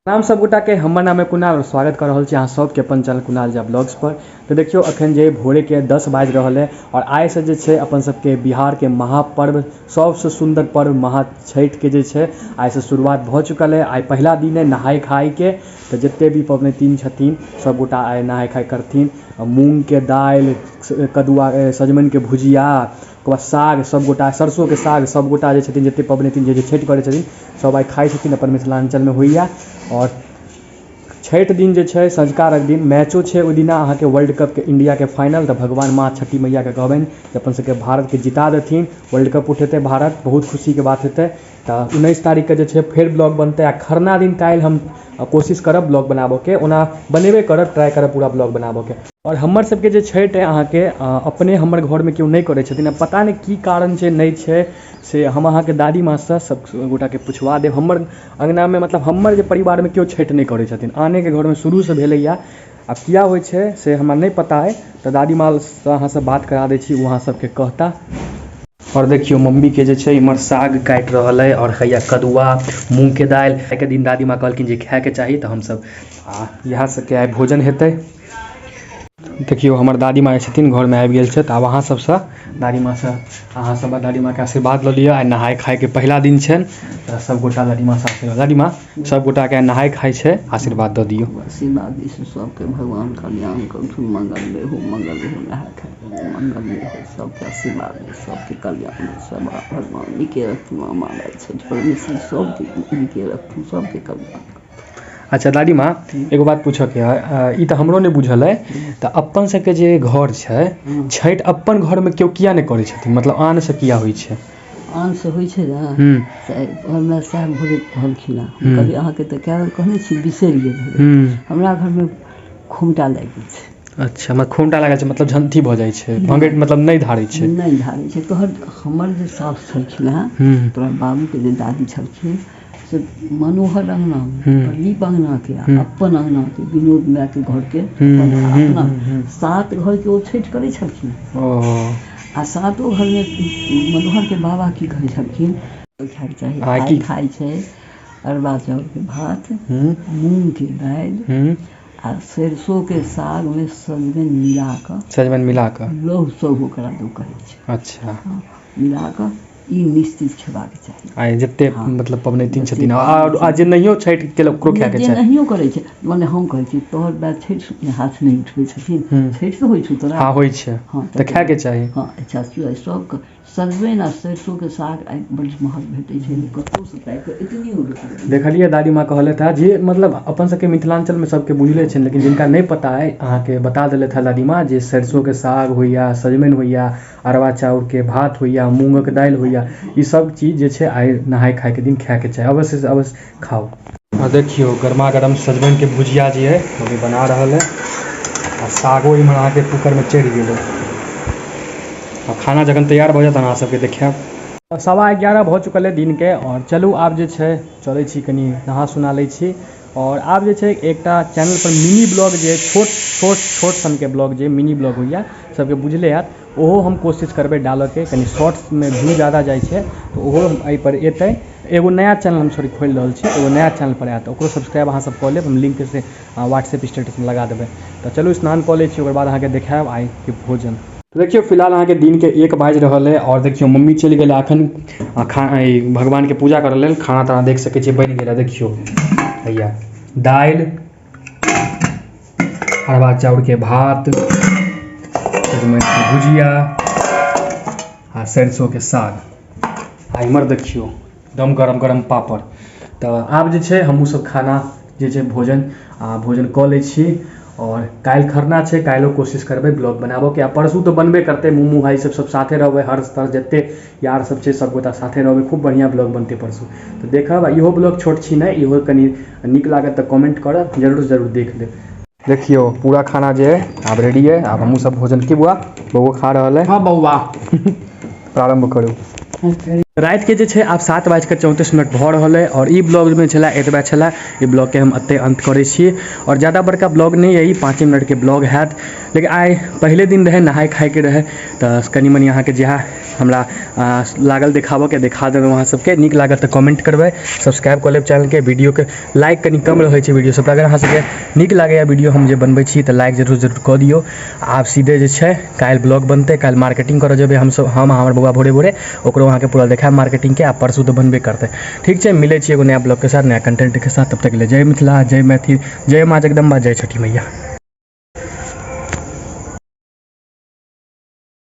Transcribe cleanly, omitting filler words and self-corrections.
नाम सब गोटा के हमर नाम है कुणाल और स्वागत कर रहा अहाँ सबके अपन चैनल कुणाल झा ब्लॉग्स पर। तो देखियो अखन जे भोरे के 10 बाजि रहा है और आइ से जे छे अपन सबके बिहार के महापर्व सबसे सुंदर पर्व महा छठ के जे छे आइ से शुरुआत भ चुकल है। आई पहला दिन है नहाय खाय के, तो जिते भी पबनैतिन छथिन सब गोटा आइ नहाय खाय करथिन। मूंग के दाल, कदुआ सजमन के भुजिया, साग, सब गोटा सरसों के साग सब गोटा जे छथिन जते पबनैतिन जे छठ करे छथिन सब आइ खाइ छथिन। अपन मिथिलांचल में होइया। और छठ दिन जे छे संझका अर्घ दिन मैचो छे। ओहि दिना अहाँ के वर्ल्ड कप के इंडिया के फाइनल, तो भगवान माँ छठी मैया के कहबनि कि अपन सबके भारत के जिता देथिन, वर्ल्ड कप उठेते भारत, बहुत खुशी के बात हेतै। तो 19 तारीख के जे छे फेर ब्लॉग बनते। आ खरना दिन काल्हि हम कोशिश करब ब्लॉग बनाबो के, ओना बनेबे करब, ट्राई करब पूरा ब्लॉग बनाबो के। और हमर सबके जे छठ है अहाँ के अपने हमर घर में क्यों नहीं करे छथिन, अब पता नहीं की कारण छे नहीं छे, से हम अहाँ के दादी माँ से सब गोटा के पुछवा देब। हमर अंगना में मतलब हमर जे परिवार में क्यों छठ नहीं करे छथिन, आने के घर में शुरू से भेलैया। अब किया होय छे से हमरा नहीं पता है, तो दादी माँ से अहाँ से बात करा दै छी, वहाँ सबके कहता। और देखियो मम्मी के जे छे इमर साग काट रहल है और हैया कदुआ मूंग के दाल के दिन दादी माँ कहलखिन जे खाए के चाहिए, तो हम सब यहाँ से के आइ भोजन हेतै। देखियो हमर दादी माँ छथिन घर में आबि गेल छथि। आब अहाँ सबसे दादी माँ से अहाँ सब दादी माँ के आशीर्वाद ल लिया। आइ नहाय खाय के पहला दिन छन, तो सब गोटा दादी माँ से आशीर्वाद, दादी माँ सब गोटा के नहाय खाय छे, आशीर्वाद द दियो। आशीर्वाद दी सबके भगवान कल्याण करू, मंगल में हो, नहाय खाय मंगल में हो, सबके आशीर्वाद दे, सबके कल्याण दे, सब भगवान निके रखू। हमारा छठ परमेश्वर सबके निके रखू, सबके कल्याण। अच्छा दादी माँ एगो बात पूछो के है, तो हमरो नहीं बुझल है, तो अपन सबके जे घर छे छठ अपन घर में क्यों किया नहीं करे छथिन, मतलब आन से किया होई छे? आन से होई छे ना, घर में सब भोरे कहलखिन ना, कभी अहाँ के तो क्या कहने छी बिसर गेल। हमरा घर में खूंटा लाग गेल छे। अच्छा, मतलब खूंटा लागल छे मतलब झंथी भ जाय छे, भंगेट मतलब नहीं धारै छे, नहीं धारै छे। तोहर हमर जे सास छलखिन ना, तोरा बाबू के जे दादी छलखिन से मनोहर अंगना प्रदीप अंगना के अपन अंगना के विनोद माय के घर के अपना 7 घर के ओ छठ करे छलखिन। आ 7 घर में मनोहर के बाबा की कहे छलखिन खाय चाहिए, खाय छे अरबा चाउर के भात, मूंग के दाल आ सरसों के साग में सजमन मिला क लौह सब ओकरा दो कहे छे। अच्छा, मिला क ई निश्चित खेबाक चाहिए। आइ जते मतलब पबनैतिन छथिन और आ जे नहियो छठ के ओकरो खाय के चाहिए, जे नहियो करे छे। माने हम कहै छी तोहर बा छठ में हाथ नहीं उठबै छथिन, छठ तो होय छु तोरा? हां होय छे, त खाय के चाहिए। हां अच्छा, सब सजमन आ सरसों के साग बड़ महग भेटै छे, कतो से पाइ के इतनी हो देखलिए दादी माँ कहले था जे मतलब अपन सबके मिथिलांचल में सबके बुझले छे, लेकिन जिनका नहीं पता है अहाँ के बता देले था दादी माँ जे सरसों के साग होइया, सजमन होइया, अरवा चाउर के भात होइया, मूंग के दाल होइया, ये सब चीज जे छे आइ नहाय खाय के दिन खाय के चाहिए, अवश्य से अवश्य खाओ। और देखियो गर्मा गर्म सजमन के भुजिया जे है वो भी बना रहल है, और सागो इमहर अहाँ के कुकर में चढ़ गेल। अब खाना जखन तैयार भ जात अहाँ सबके देखाब। 11:15 भ चुकल है दिन के, और चलू आब जे छे चलै छी कनी नहा सुना लै छी। और आब जे छे एकटा चैनल पर मिनी ब्लॉग जे छोट सन के ब्लॉग जे मिनी ब्लॉग होइया सबके बुझले हैत, ओहो हम कोशिश करबे डालऽ के, कनी शॉर्ट्स में व्यू ज़्यादा जाय छे तो ओहो एहि पर एतै। एगो नया चैनल हम खोल रहल छी, एगो नया चैनल पर आयत, ओकरो सब्सक्राइब अहाँ सब कऽ लेब, हम लिंक से व्हाट्सएप स्टेटस में लगा देबै। तो चलू स्नान कऽ लै छी, ओकर बाद अहाँ के देखायब आइ के भोजन। तो देखियो फिलहाल अहाँ के दिन के 1 बाजि रहल है, और देखियो मम्मी चलि गेल अखन भगवान के पूजा करऽ लेल। खाना तो अहाँ देख सकै छी बनि गेल है, देखियो भैया दाल, अरवा चाउर के भात, सजमन के भुजिया आ सरसों के साग, आ इमर देखियो एकदम गरम गरम पापड़। तो आब जे छे हमहूँ सब खाना जे छे भोजन कऽ लै छी। और काल्हि खरना छे, काल्हिओ कोशिश करबै ब्लॉग बनाबो के, आ परसू तो बनबे करते, मुमू भाई सब साथे रहबै, हर तरह जते यार सब छे सब गोटा साथे रहबै, खूब बढ़िया ब्लॉग बनते परसू। तो देखब इहो ब्लॉग छोट छी नहीं, इहो कनी नीक लागत तो कमेंट करब, जरूर देख लेब। देखियो पूरा खाना जे है आब रेडी है, आब हमहूँ सब भोजन की बुआ खा रहल है। हाँ बउआ प्रारंभ करू। रात के जे छै आब 7:34 भऽ रहल है और ई ब्लॉग में छला एतबा छला। ई ब्लॉग के हम अत्ते अंत करै छी और ज़्यादा बड़का ब्लॉग नहीं है, 5 मिनट के ब्लॉग हैत। लेकिन आइ पहले दिन रहे नहाय खाय के रहे तो कनी मनी अहाँ के जहाँ हमरा लागल देखाबऽ के देखा देबै। अहाँ सबके नीक लागल तो कमेंट करबै, सब्सक्राइब कऽ लेब चैनल के। वीडियो के लाइक कनी कम रहै छै वीडियो सब, अगर अहाँ सबके नीक लागैया वीडियो हम जे बनबै छी तो लाइक जरूर कऽ दियौ। आब सीधे जे छै काल्हि ब्लॉग बनतै, काल्हि मार्केटिंग करऽ जेबै हम हमर बौआ भोरे भोरे, ओकरो अहाँ के पूरा देखाएब मार्केटिंग के। आ परसू तो बनबे करते। ठीक है, मिले छी एगो नया ब्लॉग के साथ, नया कंटेंट के साथ। तब तक के लिए जय मिथिला, जय मैथिल, जय माँ जगदम्बा, जय छठी मैया।